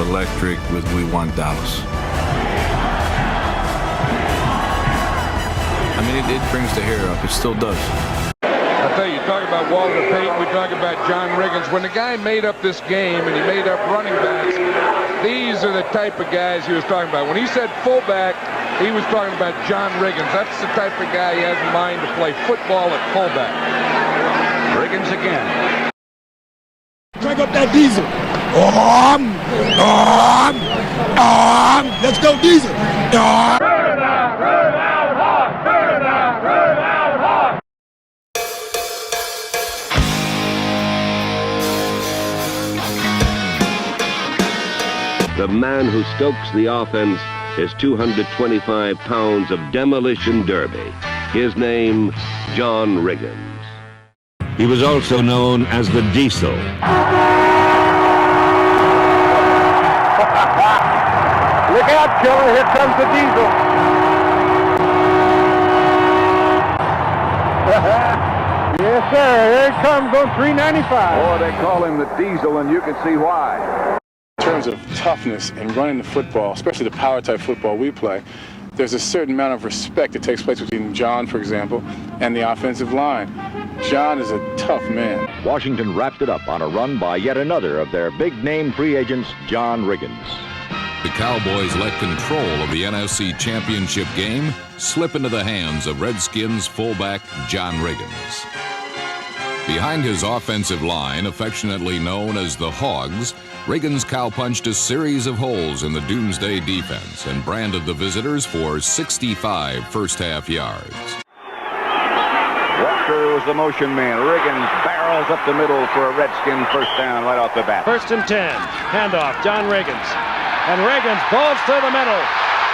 electric with "We Want Dallas." I mean, it brings the hair up. It still does. I tell you, talk about Walter Payton, we talk about John Riggins. When the guy made up this game and he made up running backs, these are the type of guys he was talking about. When he said fullback, he was talking about John Riggins. That's the type of guy he has in mind to play football at fullback. Riggins again. Crank up that diesel. Let's go, diesel. The man who stokes the offense is 225 pounds of demolition derby. His name, John Riggins. He was also known as the Diesel. Look out, killer. Here comes the Diesel. Yes, sir. Here it comes on 395. Boy, they call him the Diesel, and you can see why. In terms of toughness and running the football, especially the power-type football we play, there's a certain amount of respect that takes place between John, for example, and the offensive line. John is a tough man. Washington wrapped it up on a run by yet another of their big-name free agents, John Riggins. The Cowboys let control of the NFC Championship game slip into the hands of Redskins fullback John Riggins. Behind his offensive line, affectionately known as the Hogs, Riggins cowpunched a series of holes in the Doomsday defense and branded the visitors for 65 first-half yards. Walker was the motion man. Riggins barrels up the middle for a Redskin first down right off the bat. 1st and 10. Handoff, John Riggins. And Riggins bolts through the middle.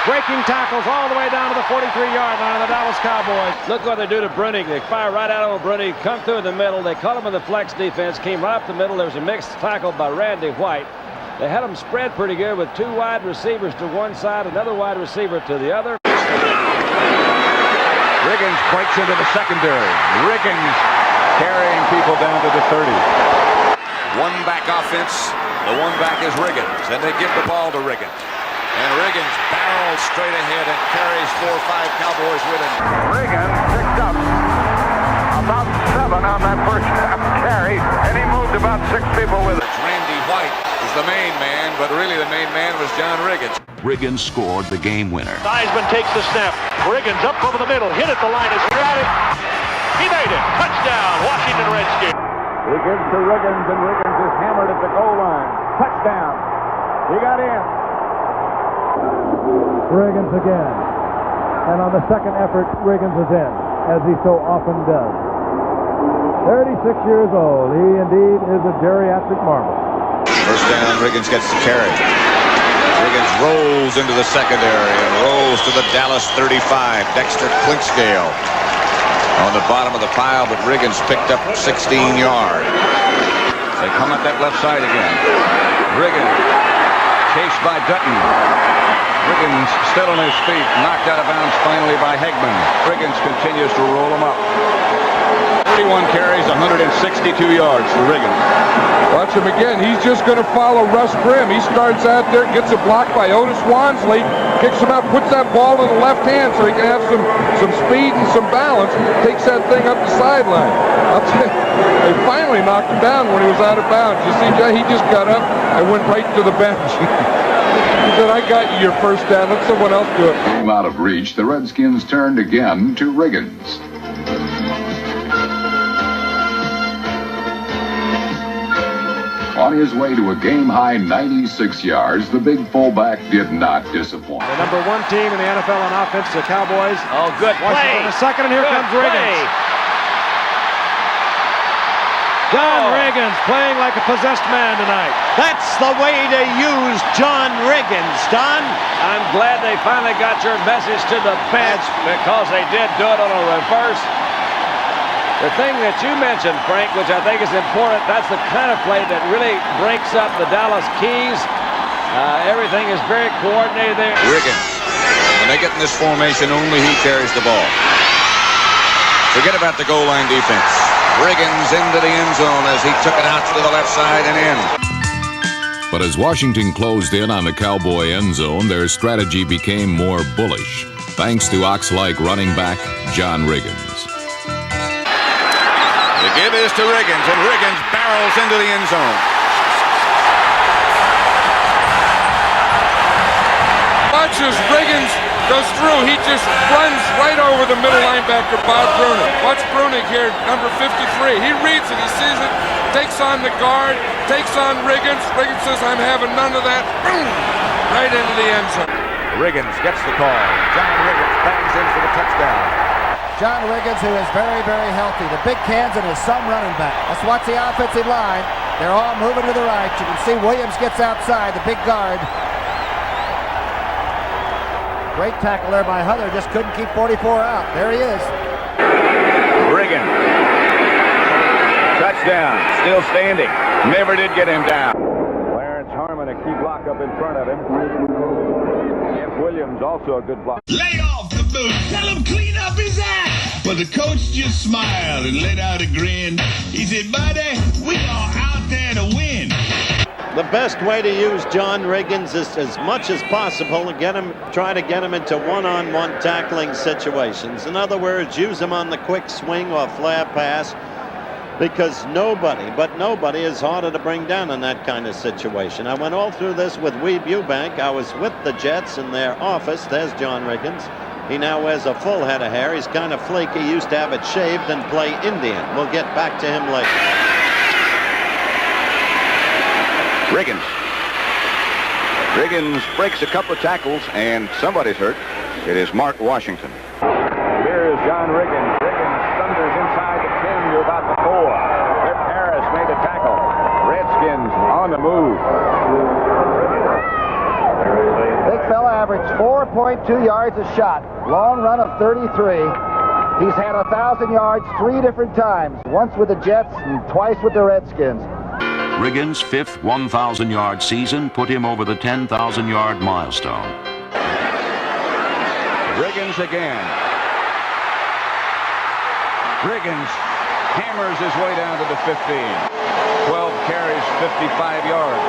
Breaking tackles all the way down to the 43-yard line of the Dallas Cowboys. Look what they do to Bruning. They fire right out of Bruning, come through in the middle. They caught him in the flex defense, came right up the middle. There was a mixed tackle by Randy White. They had him spread pretty good with 2 wide receivers to one side, another wide receiver to the other. Riggins breaks into the secondary. Riggins carrying people down to the 30. One-back offense. The one-back is Riggins, and they give the ball to Riggins. And Riggins barrels straight ahead and carries 4 or 5 Cowboys with him. Riggins picked up about 7 on that first carry, and he moved about 6 people with it. Randy White is the main man, but really the main man was John Riggins. Riggins scored the game winner. Theismann takes the snap. Riggins up over the middle, hit at the line, has got it. He made it. Touchdown, Washington Redskins. He gives to Riggins, and Riggins is hammered at the goal line. Touchdown. He got in. Riggins again. And on the second effort, Riggins is in, as he so often does. 36 years old. He indeed is a geriatric marvel. First down, Riggins gets the carry. Riggins rolls into the secondary and rolls to the Dallas 35. Dexter Clinkscale on the bottom of the pile, but Riggins picked up 16 yards. They come up that left side again. Riggins chased by Dutton. Riggins still on his feet, knocked out of bounds finally by Hegman. Riggins continues to roll him up. 31 carries, 162 yards for Riggins. Watch him again. He's just going to follow Russ Grimm. He starts out there, gets a block by Otis Wansley, kicks him out, puts that ball in the left hand so he can have some speed and some balance, takes that thing up the sideline. They finally knocked him down when he was out of bounds. You see, he just got up and went right to the bench. He said, I got you your first down. Let someone else do it. Game out of reach, the Redskins turned again to Riggins. On his way to a game-high 96 yards, the big fullback did not disappoint. The number 1 team in the NFL on offense, the Cowboys. Oh, good play. On the second, and here comes Riggins. John Riggins playing like a possessed man tonight. That's the way to use John Riggins, Don. I'm glad they finally got your message to the bench because they did do it on a reverse. The thing that you mentioned, Frank, which I think is important, that's the kind of play that really breaks up the Dallas Keys. Everything is very coordinated there. Riggins, when they get in this formation, only he carries the ball. Forget about the goal line defense. Riggins into the end zone as he took it out to the left side and in. But as Washington closed in on the Cowboy end zone, their strategy became more bullish, thanks to ox-like running back John Riggins. The give is to Riggins, and Riggins barrels into the end zone. Watch as Riggins goes through. He just runs right over the middle linebacker, Bob Brunig. Watch Brunig here, number 53. He reads it. He sees it. Takes on the guard. Takes on Riggins. Riggins says, I'm having none of that. Boom! Right into the end zone. Riggins gets the call. John Riggins bangs in for the touchdown. John Riggins, who is very, very healthy. The big cans and his some running back. Let's watch the offensive line. They're all moving to the right. You can see Williams gets outside, the big guard. Great tackle there by Huther. Just couldn't keep 44 out. There he is. Riggins. Touchdown. Still standing. Never did get him down. Clarence Harmon, a key block up in front of him. Jeff Williams, also a good block. Lay off the boot. Tell him clean up his act. But the coach just smiled and let out a grin. He said, buddy, we are out there to win. The best way to use John Riggins is as much as possible to try to get him into one-on-one tackling situations. In other words, use him on the quick swing or flare pass, because nobody is harder to bring down in that kind of situation. I went all through this with Weeb Eubank. I was with the Jets in their office. There's John Riggins. He now wears a full head of hair. He's kind of flaky. He used to have it shaved and play Indian. We'll get back to him later. Riggins. Riggins breaks a couple of tackles, and somebody's hurt. It is Mark Washington. Here is John Riggins. Riggins thunders inside the 10 to about the 4. Rip Harris made the tackle. Redskins on the move. Big fella averaged 4.2 yards a shot. Long run of 33. He's had 1,000 yards 3 different times. Once with the Jets and twice with the Redskins. Riggins' 5th 1,000-yard season put him over the 10,000-yard milestone. Riggins again. Riggins hammers his way down to the 15. 12 carries, 55 yards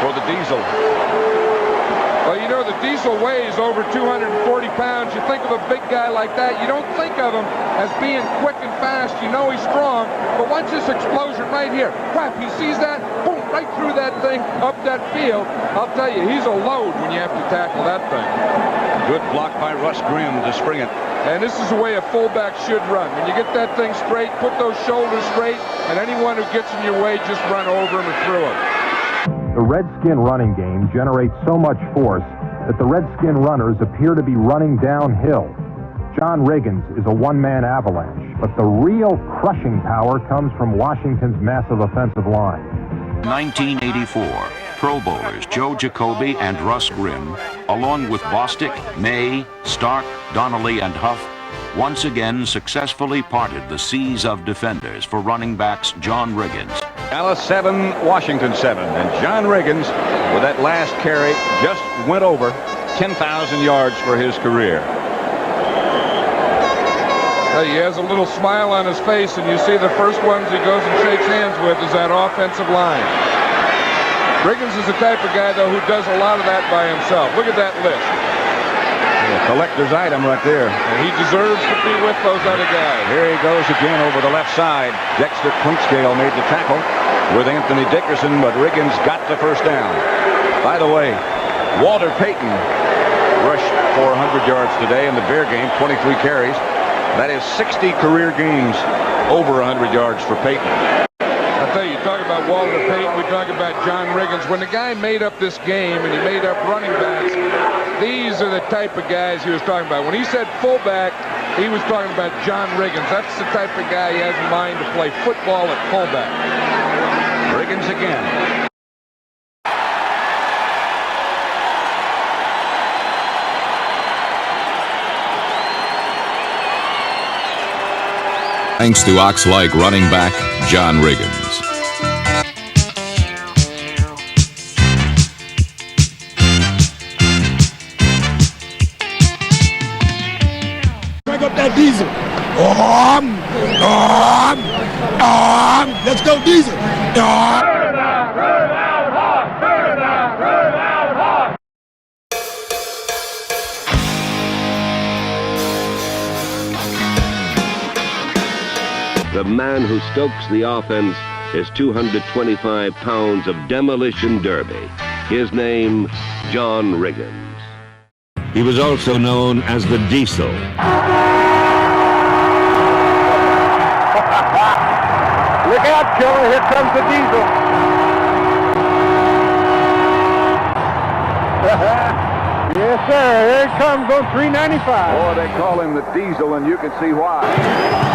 for the Diesel. Well, you know, the Diesel weighs over 240 pounds. You think of a big guy like that, you don't think of him as being quick and fast. You know he's strong, but watch this explosion right here. Crap, he sees that, boom, right through that thing, up that field. I'll tell you, he's a load when you have to tackle that thing. Good block by Russ Grimm to spring it. And this is the way a fullback should run. When you get that thing straight, put those shoulders straight, and anyone who gets in your way, just run over him and through him. The Redskin running game generates so much force that the Redskin runners appear to be running downhill. John Riggins is a one-man avalanche, but the real crushing power comes from Washington's massive offensive line. 1984, Pro Bowlers Joe Jacoby and Russ Grimm, along with Bostic, May, Stark, Donnelly, and Huff, once again successfully parted the seas of defenders for running backs John Riggins. Dallas 7, Washington 7, and John Riggins, with that last carry, just went over 10,000 yards for his career. He has a little smile on his face, and you see the first ones he goes and shakes hands with is that offensive line. Riggins is the type of guy, though, who does a lot of that by himself. Look at that list. A collector's item right there. And he deserves to be with those other guys. Here he goes again over the left side. Dexter Clinkscale made the tackle with Anthony Dickerson, but Riggins got the first down. By the way, Walter Payton rushed for 100 yards today in the Bear game, 23 carries. That is 60 career games over 100 yards for Payton. I'll tell you, talk about Walter Payton, we talk about John Riggins. When the guy made up this game and he made up running backs, these are the type of guys he was talking about. When he said fullback, he was talking about John Riggins. That's the type of guy he has in mind to play football at fullback. Riggins again. Thanks to ox-like running back John Riggins. Crank up that diesel. Let's go diesel. The man who stokes the offense is 225 pounds of demolition derby. His name, John Riggins. He was also known as the Diesel. Look out, killer. Here comes the Diesel. Yes, sir. Here it comes on 395. Boy, they call him the Diesel, and you can see why.